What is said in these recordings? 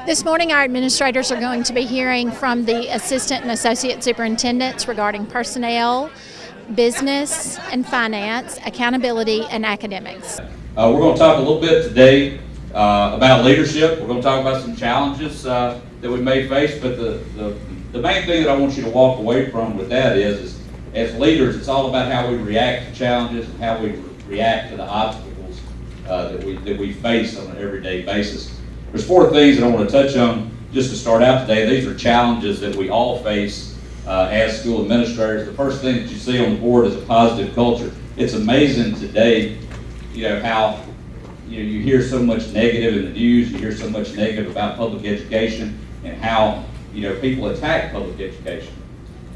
This morning, our administrators are going to be hearing from the assistant and associate superintendents regarding personnel, business and finance, accountability, and academics. We're going to talk a little bit today about leadership. We're going to talk about some challenges that we may face, but the main thing that I want you to walk away from with that is as leaders, it's all about how we react to challenges and how we react to the obstacles that we face on an everyday basis. There's 4 things that I want to touch on just to start out today. These are challenges that we all face as school administrators. The first thing that you see on the board is a positive culture. It's amazing today, how you hear so much negative in the news, you hear so much negative about public education and how people attack public education.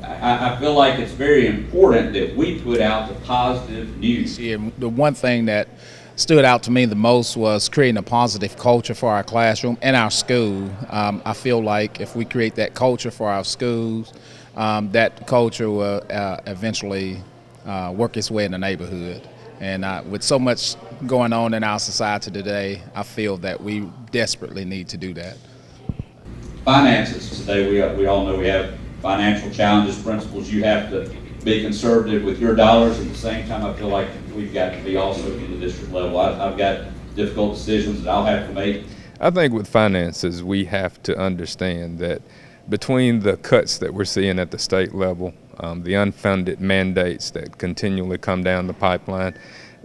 I feel like it's very important that we put out the positive news. Yeah, the one thing that stood out to me the most was creating a positive culture for our classroom and our school. I feel like if we create that culture for our schools, that culture will eventually work its way in the neighborhood. And with so much going on in our society today, I feel that we desperately need to do that. Finances. Today we all know we have financial challenges, principles. You have to be conservative with your dollars. At the same time, I feel like we've got to be also in the district level. I've got difficult decisions that I'll have to make. I think with finances, we have to understand that between the cuts that we're seeing at the state level, the unfunded mandates that continually come down the pipeline,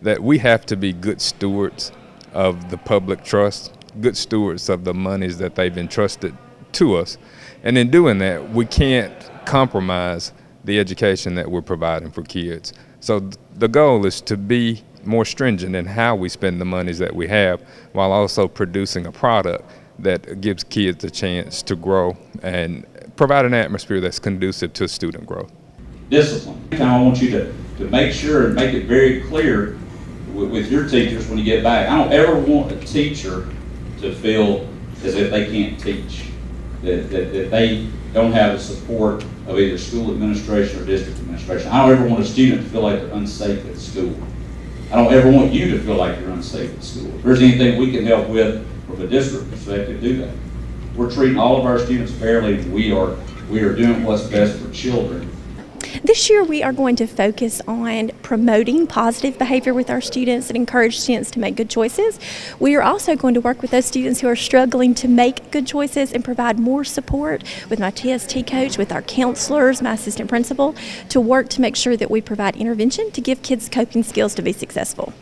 that we have to be good stewards of the public trust, good stewards of the monies that they've entrusted to us. And in doing that, we can't compromise the education that we're providing for kids. So the goal is to be more stringent in how we spend the monies that we have, while also producing a product that gives kids a chance to grow and provide an atmosphere that's conducive to student growth. Discipline. I want you to make sure and make it very clear with your teachers when you get back. I don't ever want a teacher to feel as if they can't teach, that they don't have the support of either school administration or district administration. I don't ever want a student to feel like they're unsafe at school. I don't ever want you to feel like you're unsafe at school. If there's anything we can help with from a district perspective, do that. We're treating all of our students fairly. We are doing what's best for children. This year we are going to focus on promoting positive behavior with our students and encourage students to make good choices. We are also going to work with those students who are struggling to make good choices and provide more support with my TST coach, with our counselors, my assistant principal, to work to make sure that we provide intervention to give kids coping skills to be successful.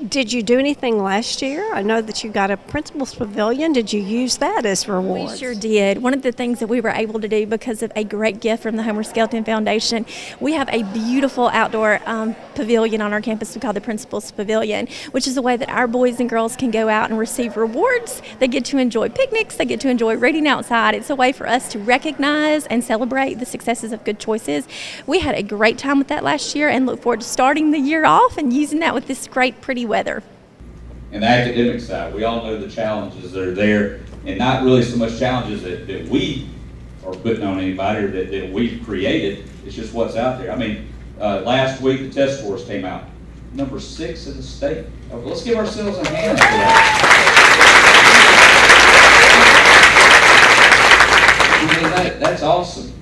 Did you do anything last year? I know that you got a principal's pavilion. Did you use that as rewards? We sure did. One of the things that we were able to do because of a great gift from the Homer Skelton Foundation, we have a beautiful outdoor pavilion on our campus we call the Principal's Pavilion, which is a way that our boys and girls can go out and receive rewards. They get to enjoy picnics. They get to enjoy reading outside. It's a way for us to recognize and celebrate the successes of good choices. We had a great time with that last year and look forward to starting the year off and using that with this great, pretty weather. And the academic side, we all know the challenges that are there, and not really so much challenges that we are putting on anybody or that we've created. It's just what's out there. I mean, last week the test scores came out, number 6 in the state. Let's give ourselves a hand for that. That's awesome.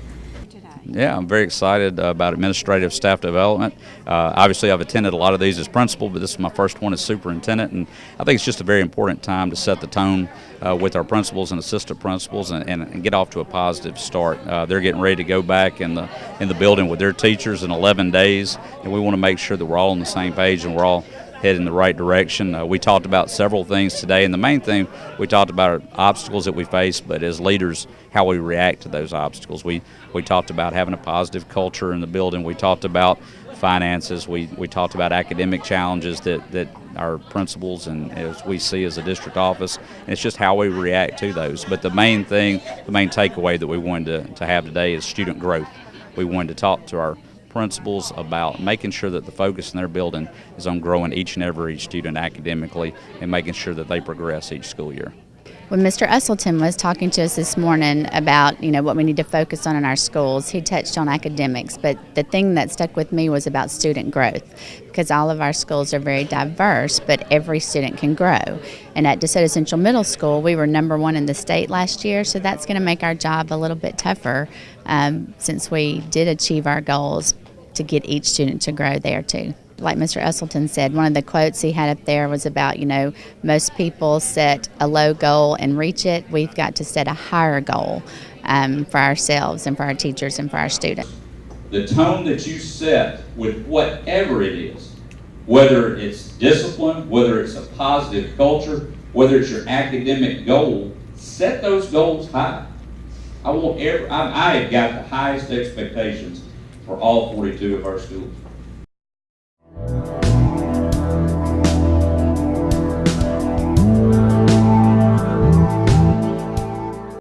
Yeah, I'm very excited about administrative staff development. Obviously, I've attended a lot of these as principal, but this is my first one as superintendent, and I think it's just a very important time to set the tone with our principals and assistant principals and get off to a positive start. They're getting ready to go back in the building with their teachers in 11 days, and we want to make sure that we're all on the same page and we're all headed in the right direction. We talked about several things today, and the main thing we talked about are obstacles that we face, but as leaders, how we react to those obstacles. We talked about having a positive culture in the building. We talked about finances. We talked about academic challenges that our principals and as we see as a district office. And it's just how we react to those. But the main thing, the main takeaway that we wanted to have today is student growth. We wanted to talk to our principals about making sure that the focus in their building is on growing each and every student academically and making sure that they progress each school year. When Mr. Usselton was talking to us this morning about, what we need to focus on in our schools, he touched on academics, but the thing that stuck with me was about student growth, because all of our schools are very diverse, but every student can grow. And at DeSoto Central Middle School, we were #1 in the state last year, so that's going to make our job a little bit tougher since we did achieve our goals to get each student to grow there too. Like Mr. Usselton said, one of the quotes he had up there was about, most people set a low goal and reach it. We've got to set a higher goal for ourselves and for our teachers and for our students. The tone that you set with whatever it is, whether it's discipline, whether it's a positive culture, whether it's your academic goal, set those goals high. I have got the highest expectations for all 42 of our schools.